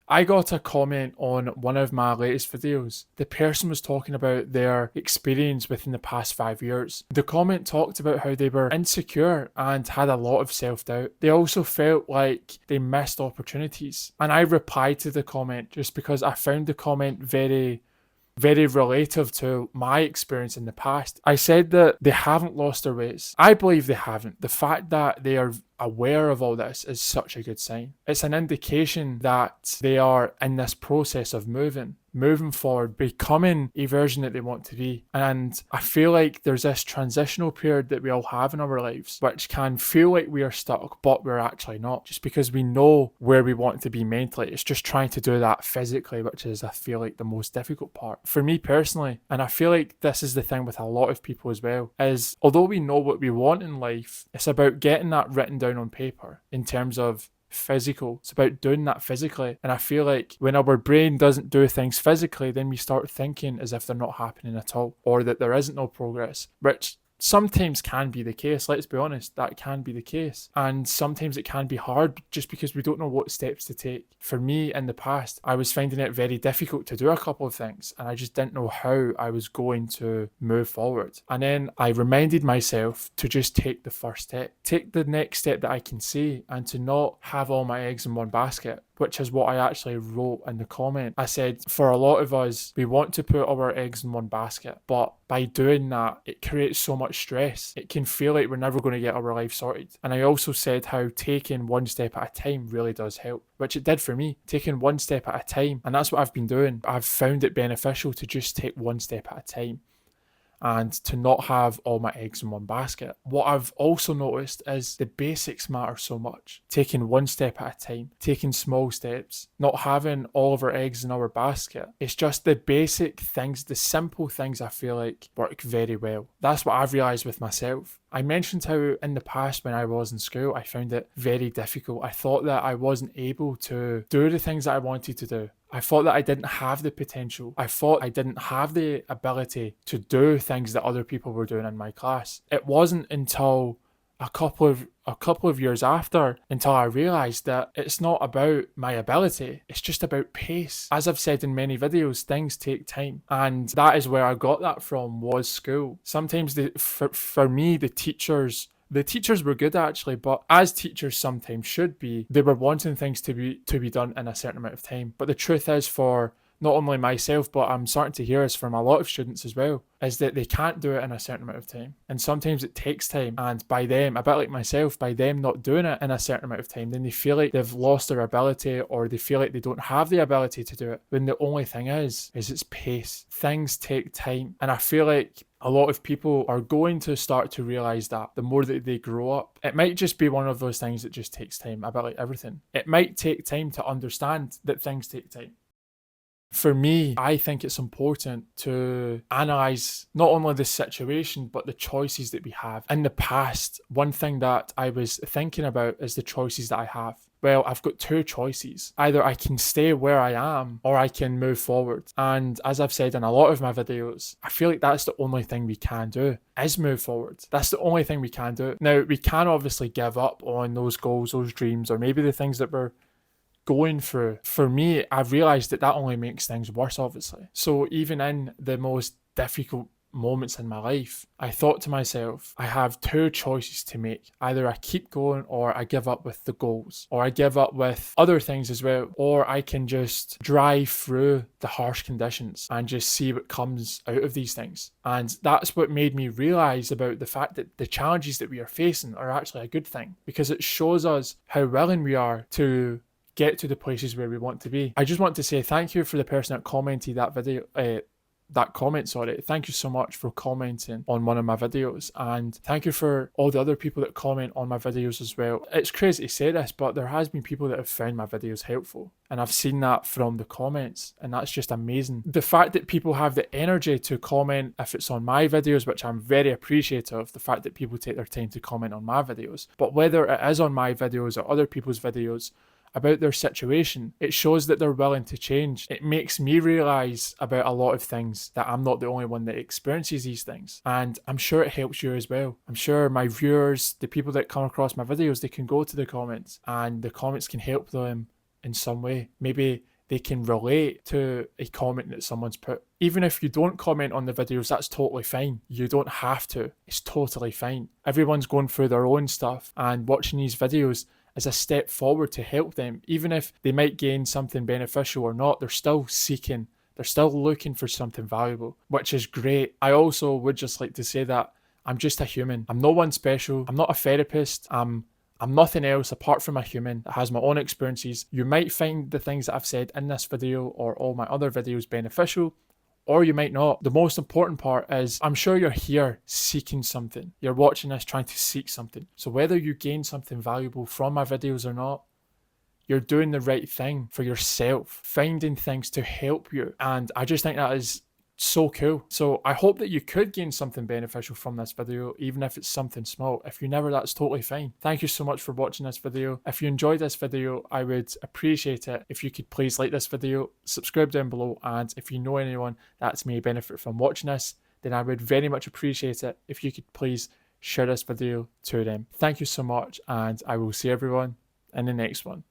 I got a comment on one of my latest videos. The person was talking about their experience within the past 5 years. The comment talked about how they were insecure and had a lot of self-doubt. They also felt like they missed opportunities. And I replied to the comment just because I found the comment very relative to my experience in the past. I said that they haven't lost their ways. I believe they haven't. The fact that they are aware of all this is such a good sign. It's an indication that they are in this process of moving forward, becoming a version that they want to be. And I feel like there's this transitional period that we all have in our lives, which can feel like we are stuck, but we're actually not, just because we know where we want to be mentally. It's just trying to do that physically, which is, I feel like, the most difficult part. For me personally, and I feel like this is the thing with a lot of people as well, is although we know what we want in life, it's about getting that written down on paper in terms of physical. It's about doing that physically. And I feel like when our brain doesn't do things physically, then we start thinking as if they're not happening at all, or that there isn't no progress, which sometimes can be the case. Let's be honest, that can be the case. And sometimes it can be hard just because we don't know what steps to take. For me in the past, I was finding it very difficult to do a couple of things and I just didn't know how I was going to move forward. And then I reminded myself to just take the first step, take the next step that I can see, and to not have all my eggs in one basket, which is what I actually wrote in the comment. I said, for a lot of us, we want to put our eggs in one basket, but by doing that, it creates so much stress. It can feel like we're never going to get our life sorted. And I also said how taking one step at a time really does help, which it did for me, taking one step at a time. And that's what I've been doing. I've found it beneficial to just take one step at a time and to not have all my eggs in one basket. What I've also noticed is the basics matter so much. Taking one step at a time, taking small steps, not having all of our eggs in our basket. It's just the basic things, the simple things I feel like work very well. That's what I've realised with myself. I mentioned how in the past when I was in school, I found it very difficult. I thought that I wasn't able to do the things that I wanted to do. I thought that I didn't have the potential. I thought I didn't have the ability to do things that other people were doing in my class. It wasn't until a couple of years after until I realized that it's not about my ability, it's just about pace. As I've said in many videos, things take time, and that is where I got that from, was school. Sometimes for me, the teachers were good actually, but as teachers sometimes should be, they were wanting things to be done in a certain amount of time. But the truth is, for not only myself, but I'm starting to hear this from a lot of students as well, is that they can't do it in a certain amount of time. And sometimes it takes time. And by them, a bit like myself, by them not doing it in a certain amount of time, then they feel like they've lost their ability, or they feel like they don't have the ability to do it. When the only thing is it's pace. Things take time. And I feel like a lot of people are going to start to realize that the more that they grow up. It might just be one of those things that just takes time, a bit like everything. It might take time to understand that things take time. For me, I think it's important to analyze not only the situation, but the choices that we have. In the past, one thing that I was thinking about is the choices that I have. Well, I've got two choices. Either I can stay where I am or I can move forward. And as I've said in a lot of my videos, I feel like that's the only thing we can do, is move forward. That's the only thing we can do. Now, we can obviously give up on those goals, those dreams, or maybe the things that we're going through. For me, I've realized that only makes things worse, obviously. So even in the most difficult moments in my life, I thought to myself, I have two choices to make. Either I keep going, or I give up with the goals, or I give up with other things as well, or I can just drive through the harsh conditions and just see what comes out of these things. And that's what made me realize about the fact that the challenges that we are facing are actually a good thing, because it shows us how willing we are to get to the places where we want to be. I just want to say thank you for the person that commented that video, that comment, sorry. Thank you so much for commenting on one of my videos, and thank you for all the other people that comment on my videos as well. It's crazy to say this, but there has been people that have found my videos helpful, and I've seen that from the comments, and that's just amazing. The fact that people have the energy to comment if it's on my videos, which I'm very appreciative of, the fact that people take their time to comment on my videos, but whether it is on my videos or other people's videos about their situation, it shows that they're willing to change. It makes me realize about a lot of things, that I'm not the only one that experiences these things, and I'm sure it helps you as well. I'm sure my viewers, the people that come across my videos, they can go to the comments, and the comments can help them in some way. Maybe they can relate to a comment that someone's put. Even if you don't comment on the videos, that's totally fine. You don't have to. It's totally fine. Everyone's going through their own stuff, and watching these videos is a step forward to help them. Even if they might gain something beneficial or not, they're still seeking, they're still looking for something valuable, which is great. I also would just like to say that I'm just a human. I'm no one special. I'm not a therapist. I'm nothing else apart from a human that has my own experiences. You might find the things that I've said in this video or all my other videos beneficial, or you might not. The most important part is I'm sure you're here seeking something. You're watching this trying to seek something. So whether you gain something valuable from my videos or not, you're doing the right thing for yourself, finding things to help you. And I just think that is so cool. So I hope that you could gain something beneficial from this video, even if it's something small. If you never, that's totally fine. Thank you so much for watching this video. If you enjoyed this video, I would appreciate it if you could please like this video, subscribe down below, and if you know anyone that may benefit from watching this, then I would very much appreciate it if you could please share this video to them. Thank you so much, and I will see everyone in the next one.